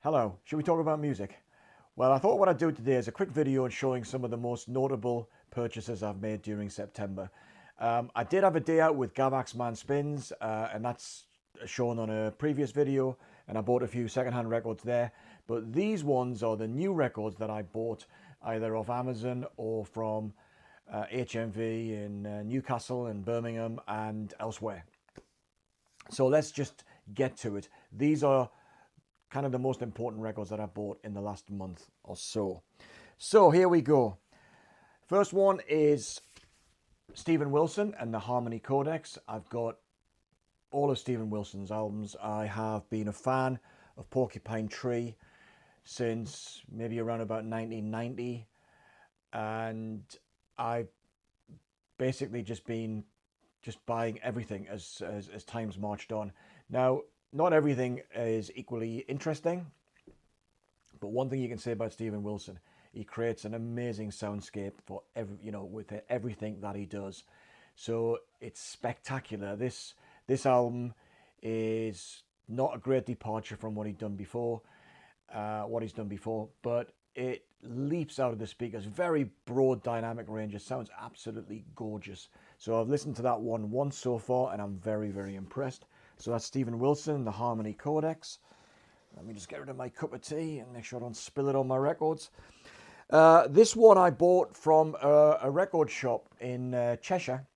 Hello, should we talk about music? Well, I thought what I'd do today is a quick video on showing some of the most notable purchases I've made during September. I did have a day out with Gavax Man Spins, and that's shown on a previous video, and I bought a few secondhand records there. But these ones are the new records that I bought either off Amazon or from HMV in Newcastle and Birmingham and elsewhere. So let's just get to it. These are kind of the most important records that I bought in the last month or so. So here we go. First one is Steven Wilson and the Harmony Codex. I've got all of Steven Wilson's albums. I have been a fan of Porcupine Tree since maybe around about 1990, and I've basically just been buying everything as time's marched on. Now, not everything is equally interesting, but one thing you can say about Steven Wilson, he creates an amazing soundscape for with everything that he does. So it's spectacular. This album is not a great departure from what he's done before, but it leaps out of the speakers. Very broad dynamic range. It sounds absolutely gorgeous. So I've listened to that one once so far, and I'm very, very impressed. So that's Steven Wilson, the Harmony Codex. Let me just get rid of my cup of tea and make sure I don't spill it on my records. This one I bought from a record shop in Cheshire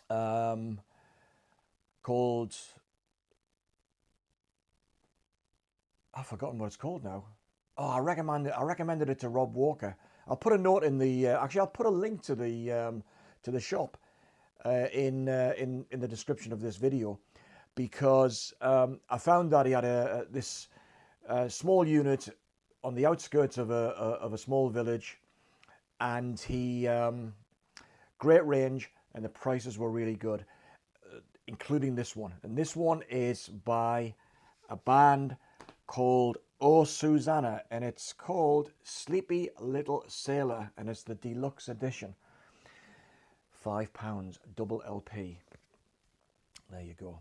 called... I've forgotten what it's called now. Oh, I recommended it to Rob Walker. I'll put a note in the... actually, I'll put a link to the shop in the description of this video, because I found that he had this small unit on the outskirts of a small village, and he great range, and the prices were really good, including this one. And this one is by a band called Oh Susanna, and it's called Sleepy Little Sailor, and it's the deluxe edition. £5, double LP. There you go.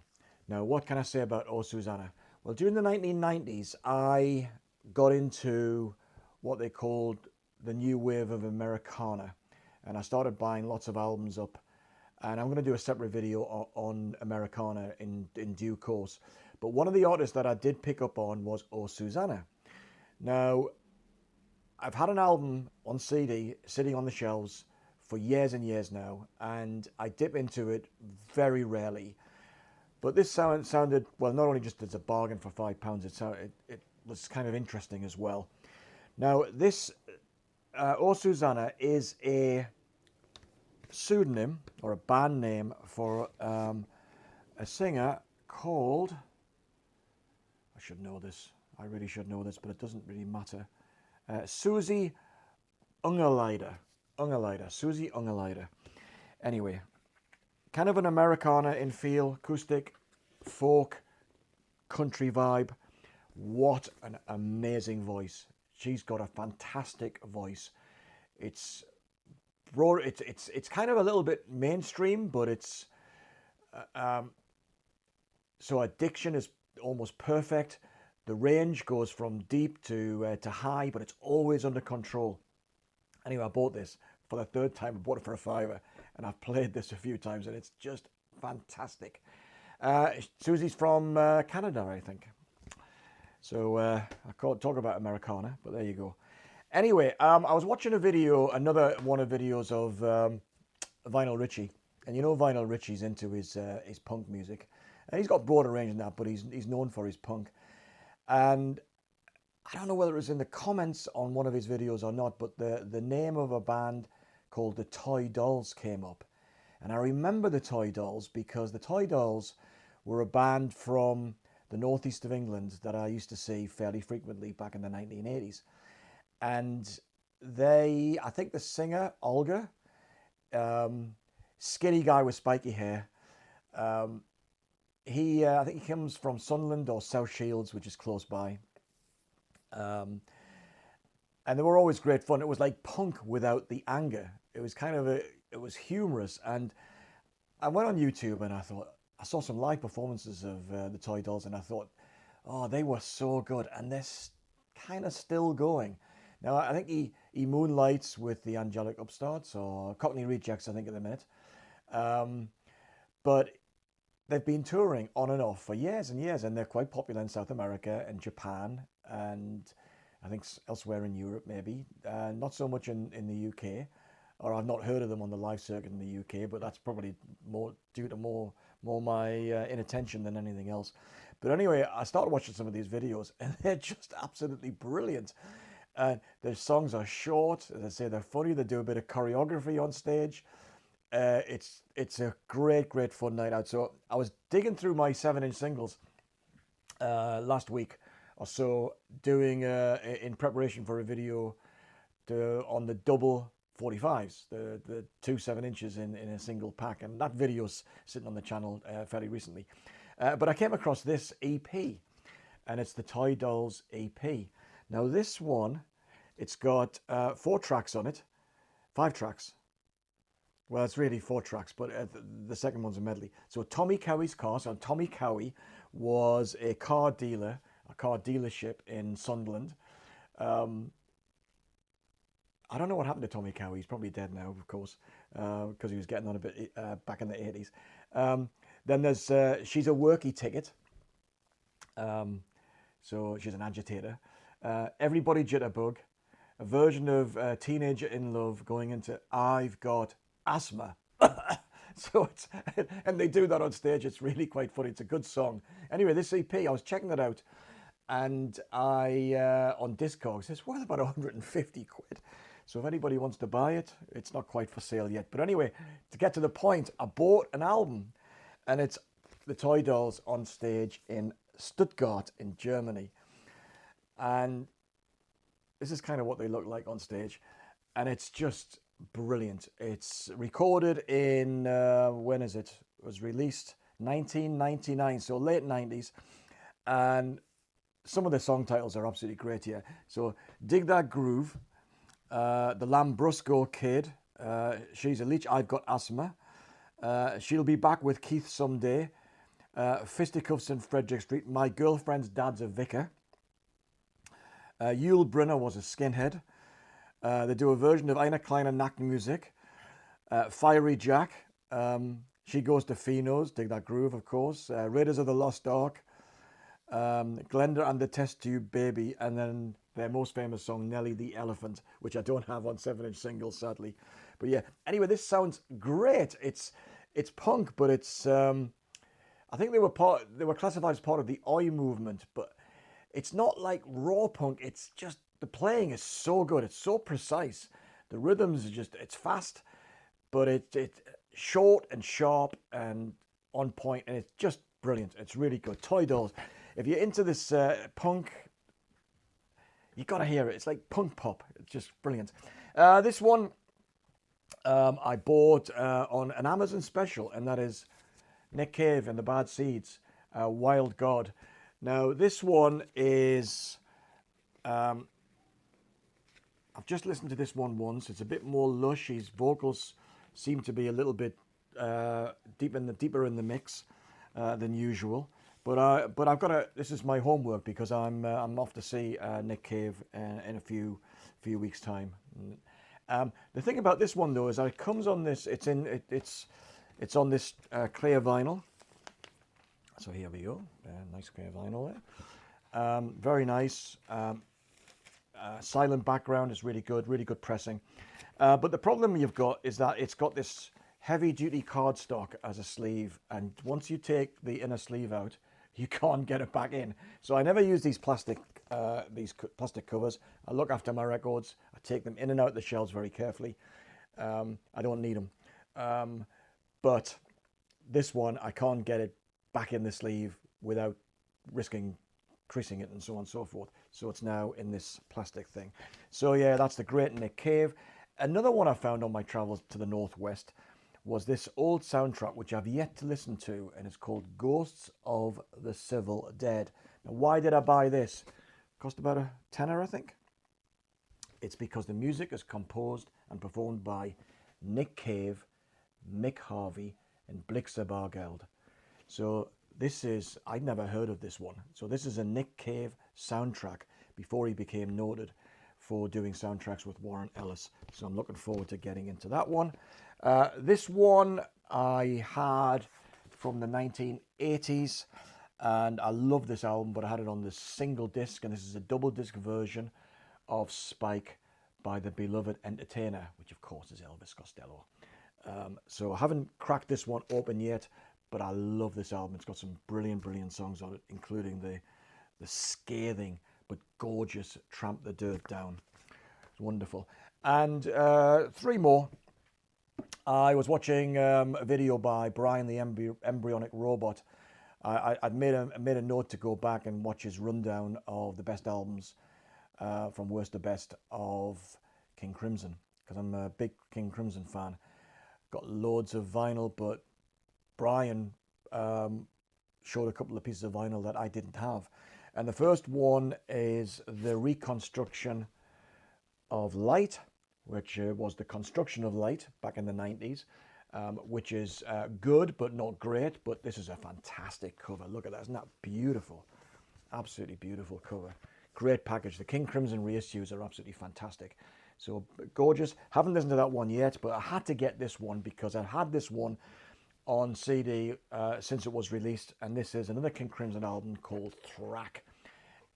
Now, what can I say about Oh Susanna? Well, during the 1990s, I got into what they called the new wave of Americana, and I started buying lots of albums up. And I'm going to do a separate video on Americana in due course. But one of the artists that I did pick up on was Oh Susanna. Now, I've had an album on CD sitting on the shelves for years and years now, and I dip into it very rarely. But this sounded, well, not only just as a bargain for £5, it was kind of interesting as well. Now, this Oh Susanna is a pseudonym or a band name for a singer called... I should know this. I really should know this, but it doesn't really matter. Susie Ungerleider. Susie Ungerleider. Anyway, kind of an Americana in feel, acoustic, folk, country vibe. What an amazing voice. She's got a fantastic voice. It's broad, it's kind of a little bit mainstream, but it's so addiction is almost perfect. The range goes from deep to high, but it's always under control. Anyway, I bought this for the third time. I bought it for £5, and I've played this a few times, and it's just fantastic. Susie's from Canada, I think. So I can't talk about Americana, but there you go. Anyway, I was watching another one of videos of Vinyl Richie, and you know Vinyl Richie's into his punk music, and he's got broader range than that, but he's known for his punk. And I don't know whether it was in the comments on one of his videos or not, but the name of a band called the Toy Dolls came up, and I remember the Toy Dolls because the Toy Dolls were a band from the northeast of England that I used to see fairly frequently back in the 1980s. And I think the singer, Olga, skinny guy with spiky hair, I think he comes from Sunderland or South Shields, which is close by. And they were always great fun. It was like punk without the anger. It was it was humorous. And I went on YouTube and I saw some live performances of the Toy Dolls, and I thought, Oh, they were so good, and they're kind of still going. Now, I think he moonlights with the Angelic Upstarts or Cockney Rejects, I think, at the minute. Um, but they've been touring on and off for years and years, and they're quite popular in South America and Japan, and I think elsewhere in Europe, maybe. Not so much in the UK, or I've not heard of them on the live circuit in the UK, but that's probably more due to more my inattention than anything else. But anyway, I started watching some of these videos, and they're just absolutely brilliant. Their songs are short, as I say, they're funny. They do a bit of choreography on stage. It's a great fun night out. So I was digging through my 7-inch singles last week or so, doing in preparation for a video on the double 45s, the two 7-inches in a single pack, and that video's sitting on the channel fairly recently. But I came across this EP, and it's the Toy Dolls EP. Now this one, it's got 4 tracks on it, 5 tracks. Well, it's really 4 tracks, but the second one's a medley. So Tommy Cowie's car. So Tommy Cowie was a car dealer, a car dealership in Sunderland. I don't know what happened to Tommy Cowie. He's probably dead now, of course, because he was getting on a bit back in the 80s. Then there's She's a Worky Ticket. So she's an agitator. Everybody Jitterbug. A version of Teenager in Love going into I've Got Asthma. So it's, and they do that on stage. It's really quite funny. It's a good song. Anyway, this EP, I was checking it out, and I on Discogs, it's worth about 150 quid. So if anybody wants to buy it, it's not quite for sale yet. But anyway, to get to the point, I bought an album, and it's the Toy Dolls on stage in Stuttgart in Germany. And this is kind of what they look like on stage, and it's just brilliant. It's recorded in, when is it? It was released 1999, so late 90s, and some of the song titles are absolutely great here. So Dig That Groove, The Lambrusco Kid, She's a Leech, I've Got Asthma, She'll Be Back with Keith Someday, Fisticuffs in Frederick Street, My Girlfriend's Dad's a Vicar, Yul Brynner was a skinhead. They do a version of Eine Kleine Nackenmusik. Fiery Jack. She Goes to Fino's. Dig That Groove, of course. Raiders of the Lost Ark. Glenda and the Test Tube Baby. And then their most famous song, Nelly the Elephant, which I don't have on 7-inch singles, sadly. But yeah, anyway, this sounds great. It's punk, but it's... I think they were classified as part of the Oi movement, but it's not like raw punk. It's just, the playing is so good. It's so precise. The rhythms are just, it's fast, but it's short and sharp and on point, and it's just brilliant. It's really good. Toy Dolls. If you're into this punk, you got to hear it. It's like punk pop. It's just brilliant. This one I bought on an Amazon special, and that is Nick Cave and the Bad Seeds, Wild God. Now, this one is, I've just listened to this one once. It's a bit more lush. His vocals seem to be a little bit deeper in the mix than usual. But I've got to, this is my homework, because I'm off to see Nick Cave in a few weeks' time. The thing about this one, though, is that it comes on this, it's on this clear vinyl. So here we go, nice clear vinyl there. Very nice. Silent background is really good pressing. But the problem you've got is that it's got this heavy-duty cardstock as a sleeve, and once you take the inner sleeve out, you can't get it back in. So I never use these plastic covers. I look after my records. I take them in and out the shelves very carefully. I don't need them. But this one, I can't get it back in the sleeve without risking creasing it and so on and so forth. So it's now in this plastic thing. So yeah, that's the great Nick Cave. Another one I found on my travels to the Northwest was this old soundtrack, which I've yet to listen to, and it's called Ghosts of the Civil Dead. Now, why did I buy this? Cost about a tenner, I think. It's because the music is composed and performed by Nick Cave, Mick Harvey, and Blixa Bargeld. So I'd never heard of this one. So this is a Nick Cave soundtrack before he became noted for doing soundtracks with Warren Ellis. So I'm looking forward to getting into that one. This one I had from the 1980s, and I love this album, but I had it on the single disc, and this is a double disc version of Spike by the Beloved Entertainer, which of course is Elvis Costello. So I haven't cracked this one open yet, but I love this album. It's got some brilliant, brilliant songs on it, including the scathing but gorgeous Tramp the Dirt Down. It's wonderful. And three more. I was watching a video by Brian the Embryonic Robot. I'd made a note to go back and watch his rundown of the best albums from worst to best of King Crimson, because I'm a big King Crimson fan. Got loads of vinyl, but Brian showed a couple of pieces of vinyl that I didn't have. And the first one is the reconstruction of Light, which was the construction of Light back in the 90s, which is good but not great. But this is a fantastic cover. Look at that. Isn't that beautiful? Absolutely beautiful cover. Great package. The King Crimson reissues are absolutely fantastic. So gorgeous. Haven't listened to that one yet, but I had to get this one because I had this one on CD since it was released. And this is another King Crimson album called Thrack.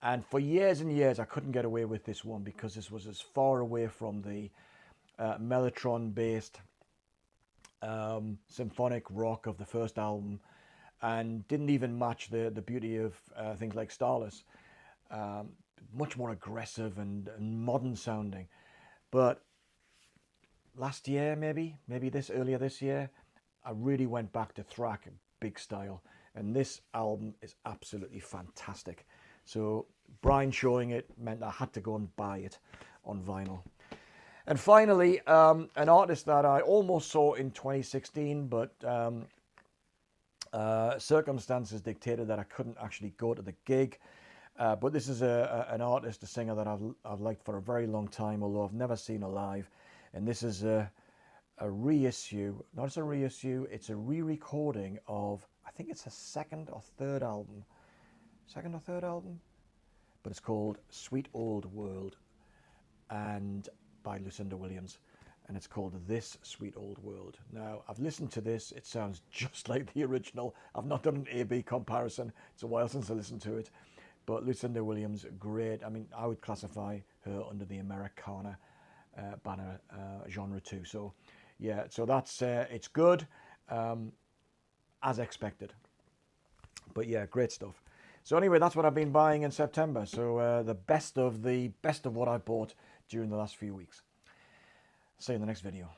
And for years and years, I couldn't get away with this one because this was as far away from the Mellotron-based symphonic rock of the first album, and didn't even match the beauty of things like Starless. Much more aggressive and modern sounding. But last year, maybe earlier this year, I really went back to Thrack big style. And this album is absolutely fantastic. So Brian showing it meant I had to go and buy it on vinyl. And finally, an artist that I almost saw in 2016, but circumstances dictated that I couldn't actually go to the gig. But this is an artist, a singer that I've liked for a very long time, although I've never seen her live. And this is a reissue, not just a reissue, it's a re-recording of, I think it's a second or third album, but it's called Sweet Old World, and by Lucinda Williams, and it's called This Sweet Old World. Now, I've listened to this, it sounds just like the original. I've not done an A-B comparison, it's a while since I listened to it, but Lucinda Williams, great. I mean, I would classify her under the Americana banner genre too. So, yeah, so that's, it's good, as expected. But yeah, great stuff. So anyway, that's what I've been buying in September. So the best of what I bought during the last few weeks. See you in the next video.